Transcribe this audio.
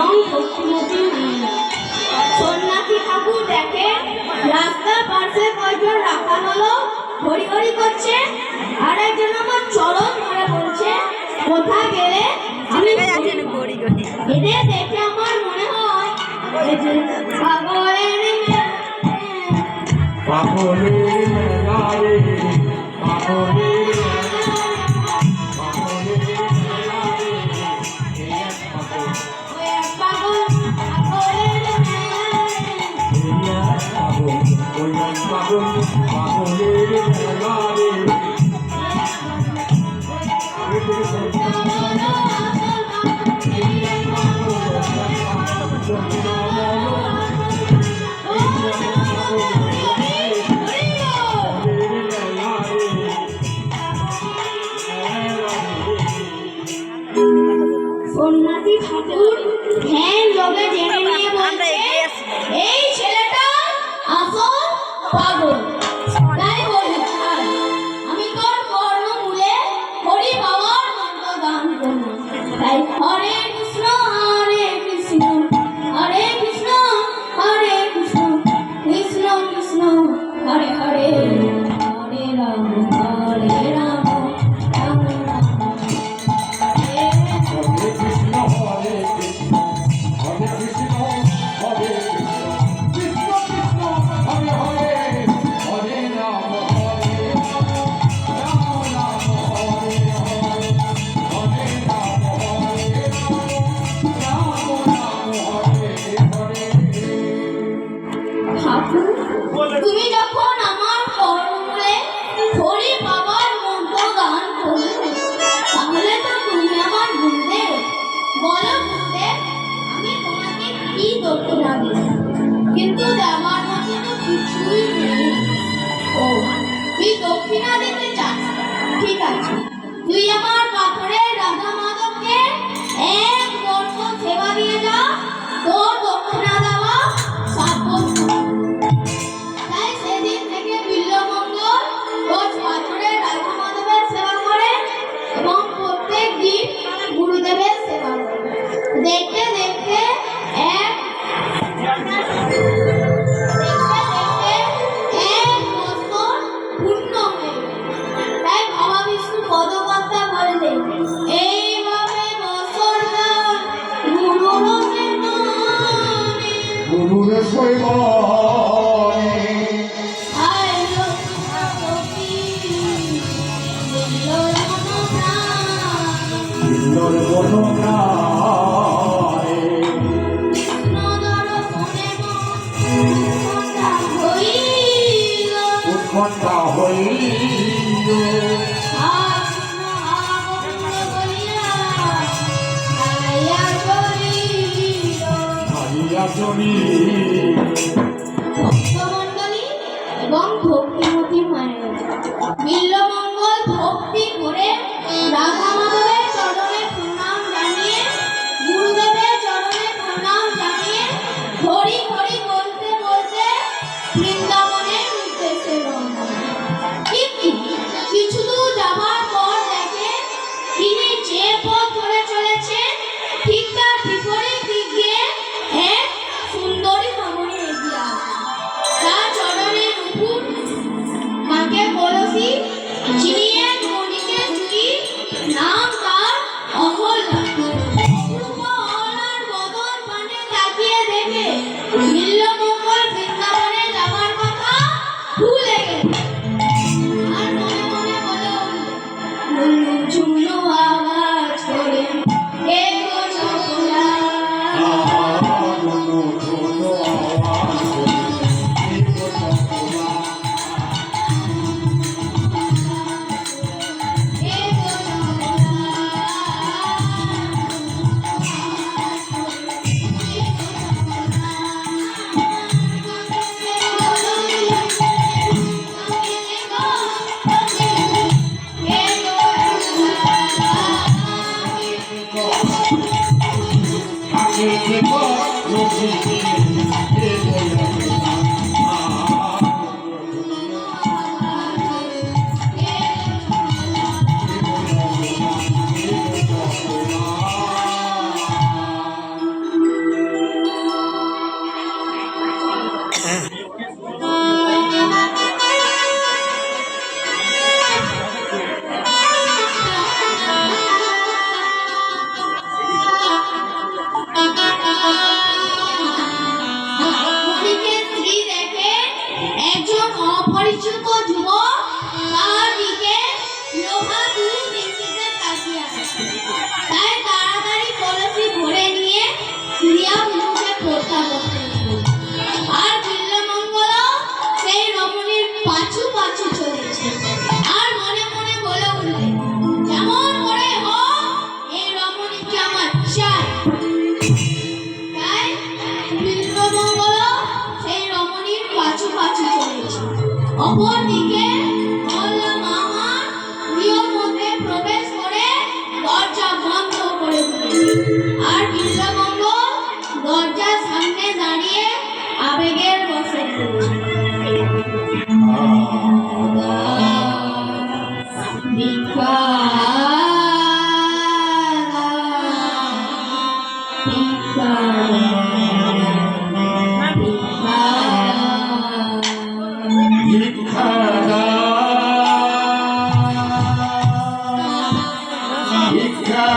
এবং ভক্তিমতী মেয়ে। সন্ন্যাসী ঠাকুর দেখে রাস্তার পাশে কয়জন রাখা হলো হরি হরি করছে, আর একজন আমার চরণ ধরে বলছে কোথায় গেলে আমি। এদের দেখে আমার মনে হয় পাগলের সন্ন্যাসী ঠাকুর ধ্যান যোগে জেনে নিয়ে বলছে এই ছেলেটা আসল পাগল। তাই বলি আমি তোর কর্ণমূলে হরি বাবার মন্ত্র গান করব। তাই হরে কৃষ্ণ হরে কৃষ্ণ হরে কৃষ্ণ হরে কৃষ্ণ কৃষ্ণ কৃষ্ণ হরে হরে হরে রাম হরে রাম রাম রাম তুমি যখন আমার কর্ণমূলে হরি বাবার মন্ত্র গান করবে তাহলে তো তুমি আমার গুরুদেব। বলো গুরুদেব আমি তোমাকে কি দক্ষিণা দেব? কিন্তু দেওয়ার মতো তো কিছুই নেই। ও তুই দক্ষিণা দিতে চাস? ঠিক আছে, তুই আমার পাথরের রাধা মাধবকে 1 বর্ষ সেবা দিয়ে যা, তোর দক্ষিণা দেওয়া সাব্যস্ত। গুরুদেবের সেবা দেখতে দেখতে এক বছর পূর্ণ হয়ে গেল। তাই বাবা বিষ্ণু পদকর্তা বললেন এইভাবে বছর গুরুর উৎকণ্ঠা হইল ভক্তমণ্ডলী এবং ভক্তিমতী মায়ের বিল্লমঙ্গল ভক্তি করে রাধা মাধবের চরণে প্রণাম জানিয়ে গুরুদেবের চরণে প্রণাম জানিয়ে হরি হরি বলতে বলতে বৃন্দাবনের উদ্দেশ্যে রওনা। কিন্তু কিছু দূর যাবার পর দেখে তিনি যে পথ ধরে চলেছেন ঠিক তার বিপরীত দিক দিয়ে এক সুন্দরী রমণী এগিয়ে আসে। তার চরণের উপর মাকে কলসি চিনিয়ে মণিকে স্ত্রী, নাম তার অহল্যা। অহল্যার বদন পানে তাকিয়ে দেখে বিল্লমঙ্গল বৃন্দাবনে যাবার কথা ভুলে গেল। আর মনে মনে বলে উঠল ঝুমঝুম আওয়াজ করে কে গো চপলা। ভিক্ষা